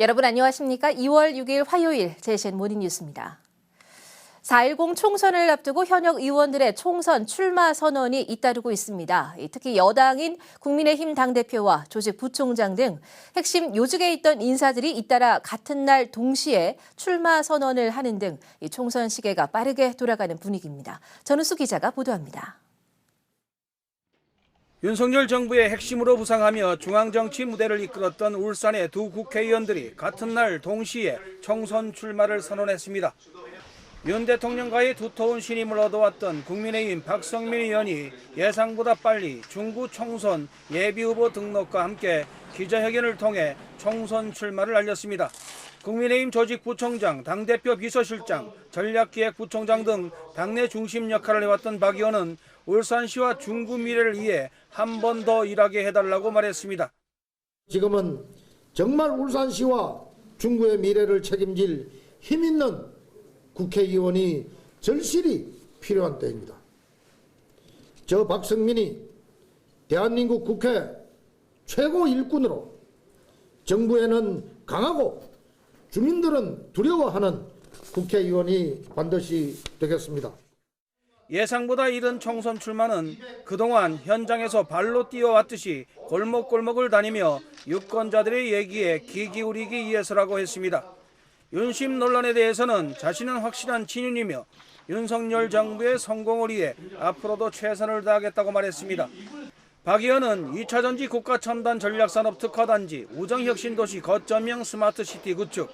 여러분 안녕하십니까? 2월 6일 화요일 JCN 모닝뉴스입니다. 4.10 총선을 앞두고 현역 의원들의 총선 출마 선언이 잇따르고 있습니다. 특히 여당인 국민의힘 당대표와 조직 부총장 등 핵심 요직에 있던 인사들이 잇따라 같은 날 동시에 출마 선언을 하는 등 총선 시계가 빠르게 돌아가는 분위기입니다. 전우수 기자가 보도합니다. 윤석열 정부의 핵심으로 부상하며 중앙정치 무대를 이끌었던 울산의 두 국회의원들이 같은 날 동시에 총선 출마를 선언했습니다. 윤 대통령과의 두터운 신임을 얻어왔던 국민의힘 박성민 의원이 예상보다 빨리 중구 총선 예비후보 등록과 함께 기자회견을 통해 총선 출마를 알렸습니다. 국민의힘 조직부총장, 당대표 비서실장, 전략기획부총장 등 당내 중심 역할을 해왔던 박 의원은 울산시와 중구 미래를 위해 한 번 더 일하게 해달라고 말했습니다. 지금은 정말 울산시와 중구의 미래를 책임질 힘있는 국회의원이 절실히 필요한 때입니다. 저 박성민이 대한민국 국회 최고 일꾼으로 정부에는 강하고 주민들은 두려워하는 국회의원이 반드시 되겠습니다. 예상보다 이른 총선 출마는 그동안 현장에서 발로 뛰어왔듯이 골목골목을 다니며 유권자들의 얘기에 귀 기울이기 위해서라고 했습니다. 윤심 논란에 대해서는 자신은 확실한 친윤이며 윤석열 정부의 성공을 위해 앞으로도 최선을 다하겠다고 말했습니다. 박 의원은 2차 전지 국가첨단 전략산업 특화단지, 우정혁신도시 거점형 스마트시티 구축,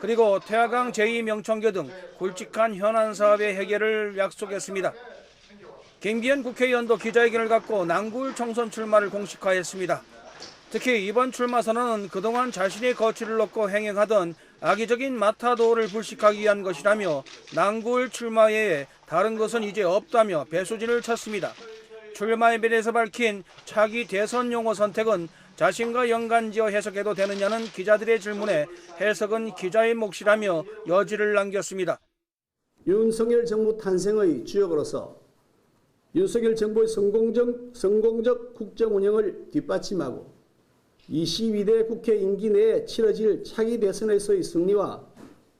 그리고 태화강 제2명천교 등 굵직한 현안 사업의 해결을 약속했습니다. 김기현 국회의원도 기자회견을 갖고 남구을 총선 출마를 공식화했습니다. 특히 이번 출마 선언은 그동안 자신의 거취를 놓고 행행하던 악의적인 마타도어를 불식하기 위한 것이라며 남구을 출마 외에 다른 것은 이제 없다며 배수진을 쳤습니다. 출마에 대해서 밝힌 차기 대선 용어 선택은 자신과 연관지어 해석해도 되느냐는 기자들의 질문에 해석은 기자의 몫이라며 여지를 남겼습니다. 윤석열 정부 탄생의 주역으로서 윤석열 정부의 성공적 국정 운영을 뒷받침하고 22대 국회 임기 내에 치러질 차기 대선에서의 승리와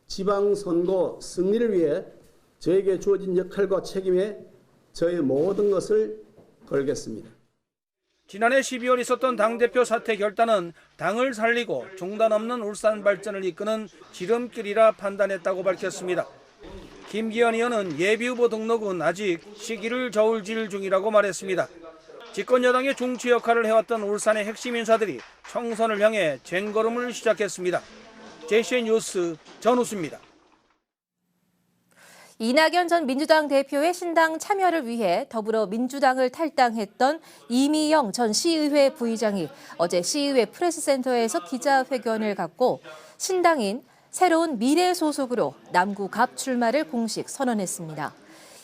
지방선거 승리를 위해 저에게 주어진 역할과 책임에 저의 모든 것을 걸겠습니다. 지난해 12월 있었던 당대표 사퇴 결단은 당을 살리고 중단 없는 울산 발전을 이끄는 지름길이라 판단했다고 밝혔습니다. 김기현 의원은 예비후보 등록은 아직 시기를 저울질 중이라고 말했습니다. 집권여당의 중추 역할을 해왔던 울산의 핵심 인사들이 총선을 향해 쟁걸음을 시작했습니다. JCN 뉴스 전우수입니다. 이낙연 전 민주당 대표의 신당 참여를 위해 더불어민주당을 탈당했던 이미영 전 시의회 부의장이 어제 시의회 프레스센터에서 기자회견을 갖고 신당인 새로운 미래 소속으로 남구 갑 출마를 공식 선언했습니다.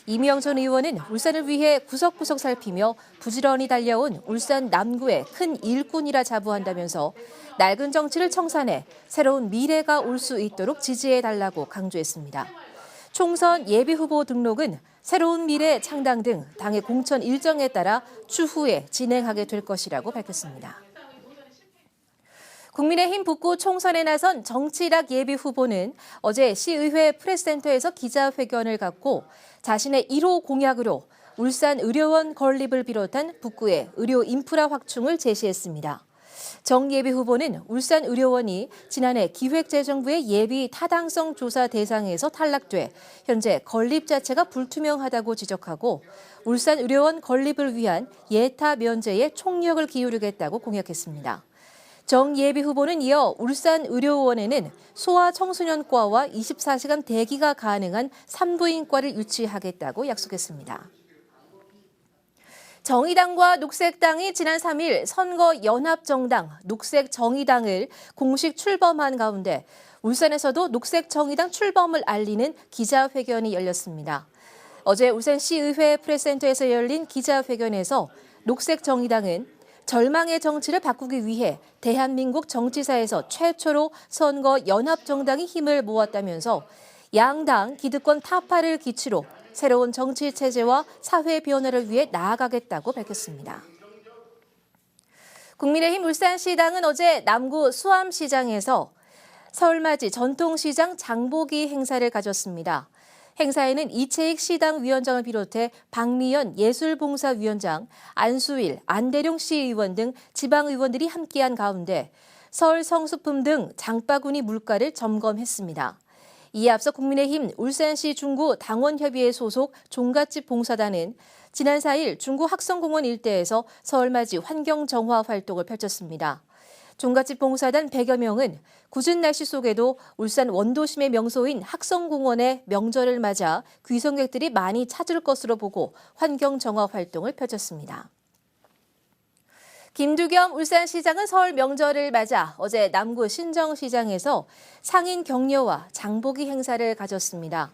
이미영 전 의원은 울산을 위해 구석구석 살피며 부지런히 달려온 울산 남구의 큰 일꾼이라 자부한다면서 낡은 정치를 청산해 새로운 미래가 올 수 있도록 지지해달라고 강조했습니다. 총선 예비후보 등록은 새로운 미래 창당 등 당의 공천 일정에 따라 추후에 진행하게 될 것이라고 밝혔습니다. 국민의힘 북구 총선에 나선 정치락 예비후보는 어제 시의회 프레스센터에서 기자회견을 갖고 자신의 1호 공약으로 울산 의료원 건립을 비롯한 북구의 의료 인프라 확충을 제시했습니다. 정 예비후보는 울산 의료원이 지난해 기획재정부의 예비 타당성 조사 대상에서 탈락돼 현재 건립 자체가 불투명하다고 지적하고 울산 의료원 건립을 위한 예타 면제에 총력을 기울이겠다고 공약했습니다. 정 예비후보는 이어 울산 의료원에는 소아청소년과와 24시간 대기가 가능한 산부인과를 유치하겠다고 약속했습니다. 정의당과 녹색당이 지난 3일 선거연합정당 녹색정의당을 공식 출범한 가운데 울산에서도 녹색정의당 출범을 알리는 기자회견이 열렸습니다. 어제 울산시의회 프레스센터에서 열린 기자회견에서 녹색정의당은 절망의 정치를 바꾸기 위해 대한민국 정치사에서 최초로 선거연합정당이 힘을 모았다면서 양당 기득권 타파를 기치로 새로운 정치 체제와 사회 변화를 위해 나아가겠다고 밝혔습니다. 국민의힘 울산시당은 어제 남구 수암시장에서 서울맞이 전통시장 장보기 행사를 가졌습니다. 행사에는 이채익 시당 위원장을 비롯해 박미연 예술봉사위원장, 안수일, 안대룡 시의원 등 지방의원들이 함께한 가운데 서울 성수품 등 장바구니 물가를 점검했습니다. 이에 앞서 국민의힘 울산시 중구 당원협의회 소속 종갓집 봉사단은 지난 4일 중구 학성공원 일대에서 서울맞이 환경정화 활동을 펼쳤습니다. 종갓집 봉사단 100여 명은 궂은 날씨 속에도 울산 원도심의 명소인 학성공원의 명절을 맞아 귀성객들이 많이 찾을 것으로 보고 환경정화 활동을 펼쳤습니다. 김두겸 울산시장은 설 명절을 맞아 어제 남구 신정시장에서 상인 격려와 장보기 행사를 가졌습니다.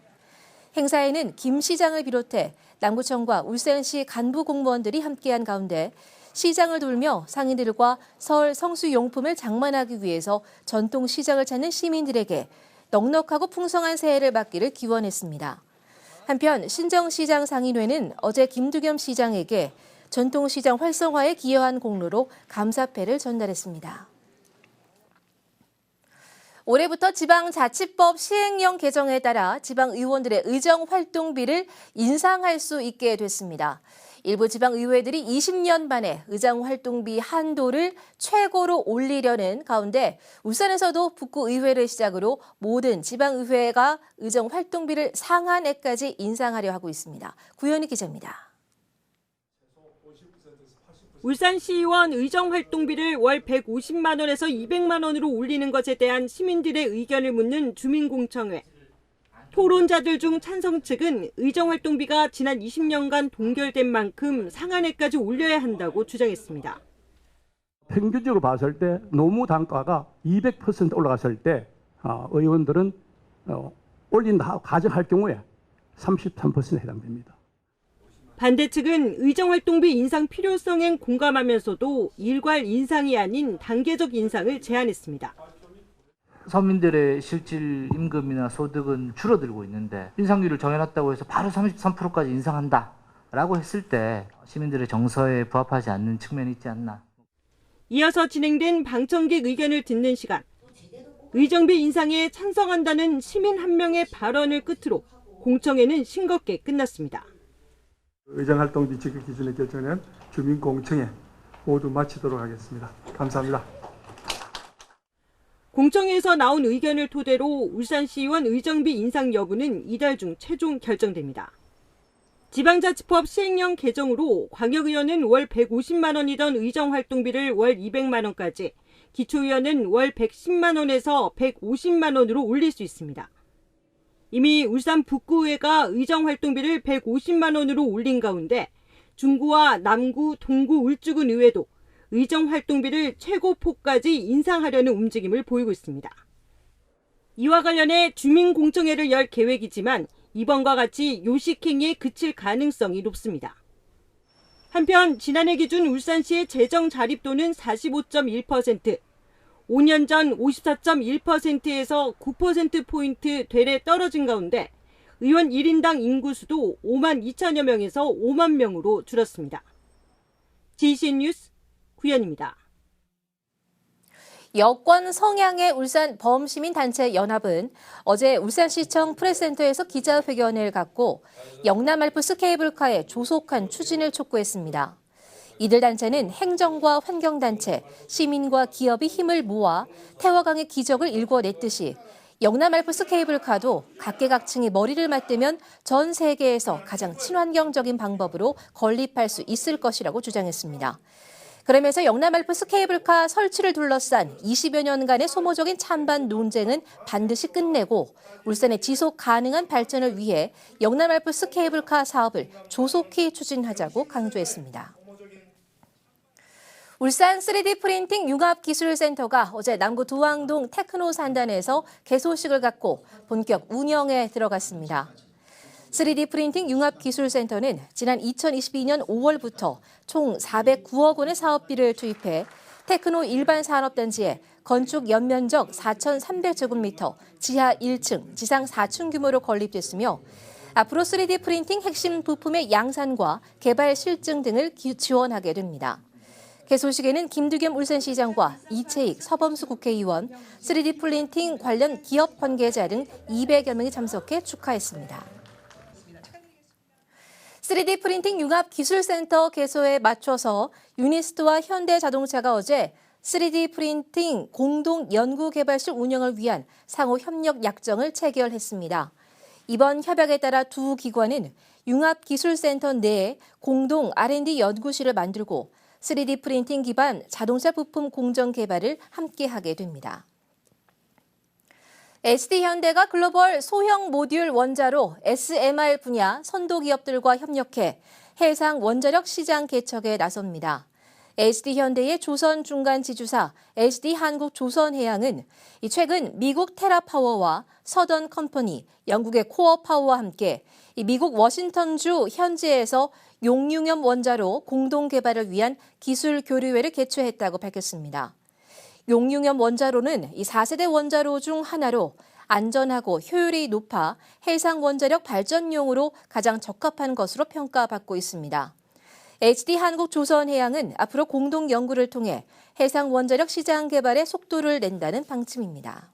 행사에는 김 시장을 비롯해 남구청과 울산시 간부 공무원들이 함께한 가운데 시장을 돌며 상인들과 설 성수용품을 장만하기 위해서 전통시장을 찾는 시민들에게 넉넉하고 풍성한 새해를 맞기를 기원했습니다. 한편 신정시장 상인회는 어제 김두겸 시장에게 전통시장 활성화에 기여한 공로로 감사패를 전달했습니다. 올해부터 지방자치법 시행령 개정에 따라 지방의원들의 의정활동비를 인상할 수 있게 됐습니다. 일부 지방의회들이 20년 만에 의정활동비 한도를 최고로 올리려는 가운데 울산에서도 북구의회를 시작으로 모든 지방의회가 의정활동비를 상한액까지 인상하려 하고 있습니다. 구현희 기자입니다. 울산시의원 의정활동비를 월 150만 원에서 200만 원으로 올리는 것에 대한 시민들의 의견을 묻는 주민공청회. 토론자들 중 찬성 측은 의정활동비가 지난 20년간 동결된 만큼 상한액까지 올려야 한다고 주장했습니다. 평균적으로 봤을 때 노무 단가가 200% 올라갔을 때 의원들은 올린다 가정할 경우에 33%에 해당됩니다. 반대 측은 의정활동비 인상 필요성엔 공감하면서도 일괄 인상이 아닌 단계적 인상을 제안했습니다. 서민들의 실질 임금이나 소득은 줄어들고 있는데 인상률을 정해놨다고 해서 바로 33%까지 인상한다라고 했을 때 시민들의 정서에 부합하지 않는 측면이 있지 않나. 이어서 진행된 방청객 의견을 듣는 시간. 의정비 인상에 찬성한다는 시민 한 명의 발언을 끝으로 공청회는 싱겁게 끝났습니다. 의정활동비 지급 기준을 결정한 주민공청회 모두 마치도록 하겠습니다. 감사합니다. 공청회에서 나온 의견을 토대로 울산시의원 의정비 인상 여부는 이달 중 최종 결정됩니다. 지방자치법 시행령 개정으로 광역의원은 월 150만 원이던 의정활동비를 월 200만 원까지, 기초의원은 월 110만 원에서 150만 원으로 올릴 수 있습니다. 이미 울산 북구의회가 의정활동비를 150만 원으로 올린 가운데 중구와 남구, 동구, 울주군 의회도 의정활동비를 최고폭까지 인상하려는 움직임을 보이고 있습니다. 이와 관련해 주민공청회를 열 계획이지만 이번과 같이 요식행위에 그칠 가능성이 높습니다. 한편 지난해 기준 울산시의 재정 자립도는 45.1%, 5년 전 54.1%에서 9%포인트 되레 떨어진 가운데 의원 1인당 인구수도 5만 2천여 명에서 5만 명으로 줄었습니다. GCN 뉴스 구현입니다. 여권 성향의 울산 범시민단체 연합은 어제 울산시청 프레스센터에서 기자회견을 갖고 영남 알프스 케이블카의 조속한 추진을 촉구했습니다. 이들 단체는 행정과 환경단체, 시민과 기업이 힘을 모아 태화강의 기적을 일궈냈듯이 영남 알프스 케이블카도 각계각층이 머리를 맞대면 전 세계에서 가장 친환경적인 방법으로 건립할 수 있을 것이라고 주장했습니다. 그러면서 영남 알프스 케이블카 설치를 둘러싼 20여 년간의 소모적인 찬반 논쟁은 반드시 끝내고 울산의 지속 가능한 발전을 위해 영남 알프스 케이블카 사업을 조속히 추진하자고 강조했습니다. 울산 3D 프린팅 융합기술센터가 어제 남구 도항동 테크노 산단에서 개소식을 갖고 본격 운영에 들어갔습니다. 3D 프린팅 융합기술센터는 지난 2022년 5월부터 총 409억 원의 사업비를 투입해 테크노 일반 산업단지에 건축 연면적 4,300제곱미터, 지하 1층, 지상 4층 규모로 건립됐으며 앞으로 3D 프린팅 핵심 부품의 양산과 개발 실증 등을 지원하게 됩니다. 개소식에는 김두겸 울산시장과 이채익 서범수 국회의원, 3D 프린팅 관련 기업 관계자 등 200여 명이 참석해 축하했습니다. 3D 프린팅 융합기술센터 개소에 맞춰서 유니스트와 현대자동차가 어제 3D 프린팅 공동 연구개발실 운영을 위한 상호 협력 약정을 체결했습니다. 이번 협약에 따라 두 기관은 융합기술센터 내에 공동 R&D 연구실을 만들고 3D 프린팅 기반 자동차 부품 공정 개발을 함께하게 됩니다. SD현대가 글로벌 소형 모듈 원자로 SMR 분야 선도 기업들과 협력해 해상 원자력 시장 개척에 나섭니다. SD현대의 조선 중간 지주사 SD한국조선해양은 최근 미국 테라파워와 서던 컴퍼니, 영국의 코어파워와 함께 미국 워싱턴주 현지에서 용융염 원자로 공동 개발을 위한 기술 교류회를 개최했다고 밝혔습니다. 용융염 원자로는 4세대 원자로 중 하나로 안전하고 효율이 높아 해상 원자력 발전용으로 가장 적합한 것으로 평가받고 있습니다. SD한국조선해양은 앞으로 공동 연구를 통해 해상 원자력 시장 개발에 속도를 낸다는 방침입니다.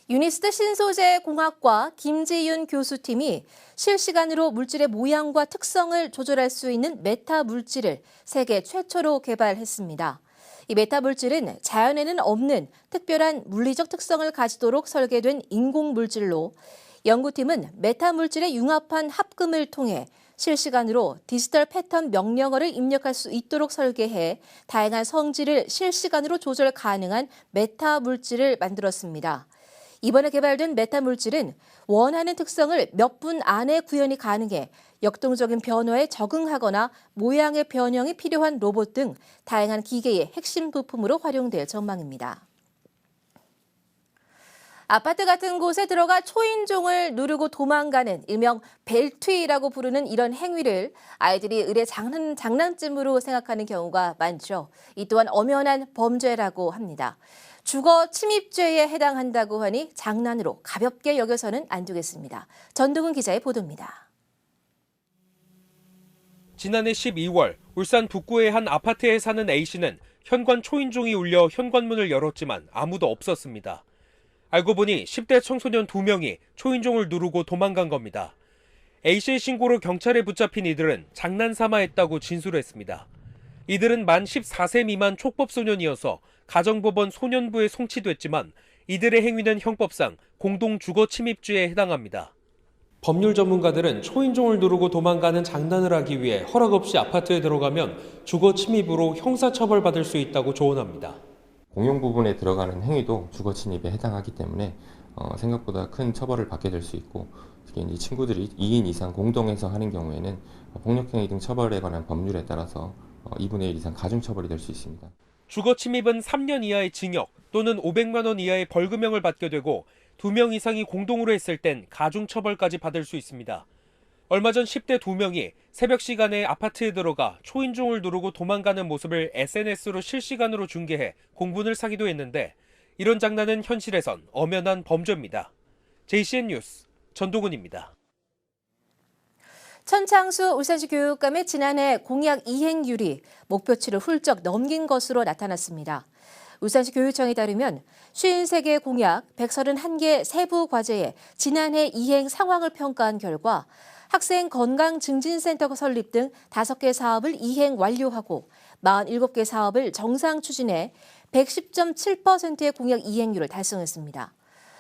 유니스트 신소재공학과 김지윤 교수팀이 실시간으로 물질의 모양과 특성을 조절할 수 있는 메타 물질을 세계 최초로 개발했습니다. 이 메타 물질은 자연에는 없는 특별한 물리적 특성을 가지도록 설계된 인공 물질로 연구팀은 메타 물질의 융합한 합금을 통해 실시간으로 디지털 패턴 명령어를 입력할 수 있도록 설계해 다양한 성질을 실시간으로 조절 가능한 메타 물질을 만들었습니다. 이번에 개발된 메타 물질은 원하는 특성을 몇 분 안에 구현이 가능해 역동적인 변화에 적응하거나 모양의 변형이 필요한 로봇 등 다양한 기계의 핵심 부품으로 활용될 전망입니다. 아파트 같은 곳에 들어가 초인종을 누르고 도망가는 일명 벨트이라고 부르는 이런 행위를 아이들이 의례 장난쯤으로 생각하는 경우가 많죠. 이 또한 엄연한 범죄라고 합니다. 주거 침입죄에 해당한다고 하니 장난으로 가볍게 여겨서는 안 되겠습니다. 전동훈 기자의 보도입니다. 지난해 12월 울산 북구의 한 아파트에 사는 A씨는 현관 초인종이 울려 현관문을 열었지만 아무도 없었습니다. 알고 보니 10대 청소년 2명이 초인종을 누르고 도망간 겁니다. A씨의 신고로 경찰에 붙잡힌 이들은 장난삼아 했다고 진술했습니다. 이들은 만 14세 미만 촉법소년이어서 가정법원 소년부에 송치됐지만 이들의 행위는 형법상 공동주거침입죄에 해당합니다. 법률 전문가들은 초인종을 누르고 도망가는 장난을 하기 위해 허락 없이 아파트에 들어가면 주거침입으로 형사처벌받을 수 있다고 조언합니다. 공용 부분에 들어가는 행위도 주거침입에 해당하기 때문에 생각보다 큰 처벌을 받게 될 수 있고 특히 이 친구들이 2인 이상 공동해서 하는 경우에는 폭력행위 등 처벌에 관한 법률에 따라서 2분의 1 이상 가중처벌이 될 수 있습니다. 주거침입은 3년 이하의 징역 또는 500만 원 이하의 벌금형을 받게 되고 2명 이상이 공동으로 했을 땐 가중처벌까지 받을 수 있습니다. 얼마 전 10대 2명이 새벽 시간에 아파트에 들어가 초인종을 누르고 도망가는 모습을 SNS로 실시간으로 중계해 공분을 사기도 했는데 이런 장난은 현실에선 엄연한 범죄입니다. JCN 뉴스 전동훈입니다. 천창수 울산시 교육감의 지난해 공약 이행률이 목표치를 훌쩍 넘긴 것으로 나타났습니다. 울산시 교육청에 따르면 53개 공약 131개 세부 과제의 지난해 이행 상황을 평가한 결과 학생 건강증진센터 설립 등 5개 사업을 이행 완료하고 47개 사업을 정상 추진해 110.7%의 공약 이행률을 달성했습니다.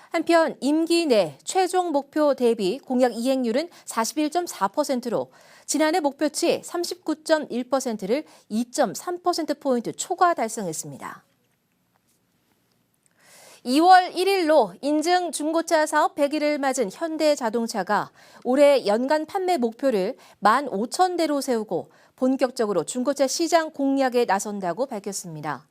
한편 임기 내 최종 목표 대비 공약 이행률은 41.4%로 지난해 목표치 39.1%를 2.3%포인트 초과 달성했습니다. 2월 1일로 인증 중고차 사업 100일을 맞은 현대자동차가 올해 연간 판매 목표를 15,000대로 세우고 본격적으로 중고차 시장 공략에 나선다고 밝혔습니다.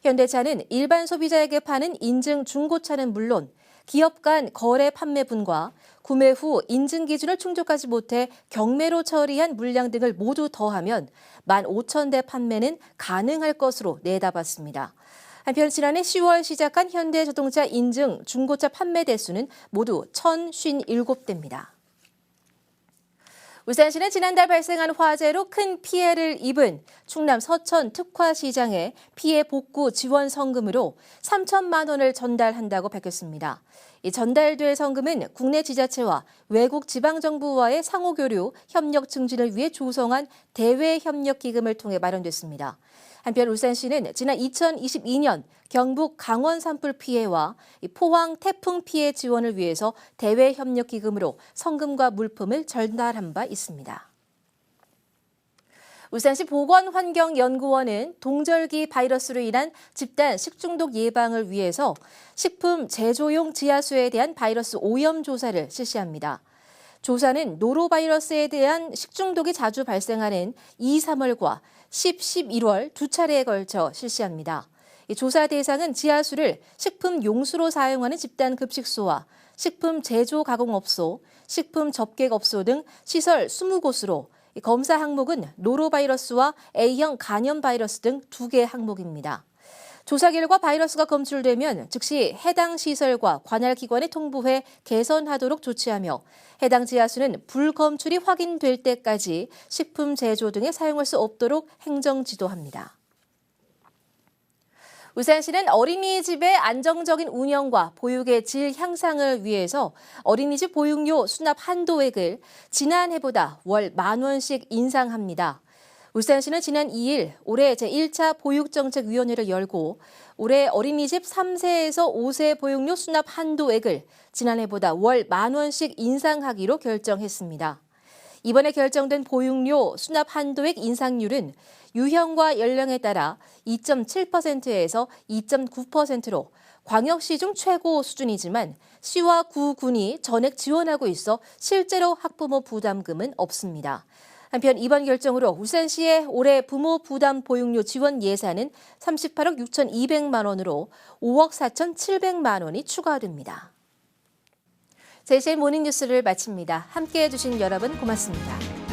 현대차는 일반 소비자에게 파는 인증 중고차는 물론 기업 간 거래 판매분과 구매 후 인증 기준을 충족하지 못해 경매로 처리한 물량 등을 모두 더하면 15,000대 판매는 가능할 것으로 내다봤습니다. 한편 지난해 10월 시작한 현대자동차 인증 중고차 판매 대수는 모두 1,057대입니다. 울산시는 지난달 발생한 화재로 큰 피해를 입은 충남 서천 특화시장에 피해 복구 지원 성금으로 3천만 원을 전달한다고 밝혔습니다. 이 전달될 성금은 국내 지자체와 외국 지방정부와의 상호교류, 협력 증진을 위해 조성한 대외협력기금을 통해 마련됐습니다. 한편 울산시는 지난 2022년 경북 강원 산불 피해와 포항 태풍 피해 지원을 위해서 대외협력기금으로 성금과 물품을 전달한 바 있습니다. 울산시 보건환경연구원은 동절기 바이러스로 인한 집단 식중독 예방을 위해서 식품 제조용 지하수에 대한 바이러스 오염 조사를 실시합니다. 조사는 노로바이러스에 대한 식중독이 자주 발생하는 2, 3월과 10, 11월 두 차례에 걸쳐 실시합니다. 이 조사 대상은 지하수를 식품 용수로 사용하는 집단급식소와 식품 제조 가공업소, 식품 접객업소 등 시설 20곳으로 검사 항목은 노로바이러스와 A형 간염 바이러스 등 2개 항목입니다. 조사 결과 바이러스가 검출되면 즉시 해당 시설과 관할 기관에 통보해 개선하도록 조치하며 해당 지하수는 불검출이 확인될 때까지 식품 제조 등에 사용할 수 없도록 행정 지도합니다. 울산시는 어린이집의 안정적인 운영과 보육의 질 향상을 위해서 어린이집 보육료 수납 한도액을 지난해보다 월 10,000원씩 인상합니다. 울산시는 지난 2일 올해 제1차 보육정책위원회를 열고 올해 어린이집 3세에서 5세 보육료 수납 한도액을 지난해보다 월 10,000원씩 인상하기로 결정했습니다. 이번에 결정된 보육료 수납 한도액 인상률은 유형과 연령에 따라 2.7%에서 2.9%로 광역시 중 최고 수준이지만 시와 구군이 전액 지원하고 있어 실제로 학부모 부담금은 없습니다. 한편 이번 결정으로 울산시의 올해 부모 부담 보육료 지원 예산은 38억 6,200만 원으로 5억 4,700만 원이 추가됩니다. 제시의 모닝뉴스를 마칩니다. 함께해 주신 여러분 고맙습니다.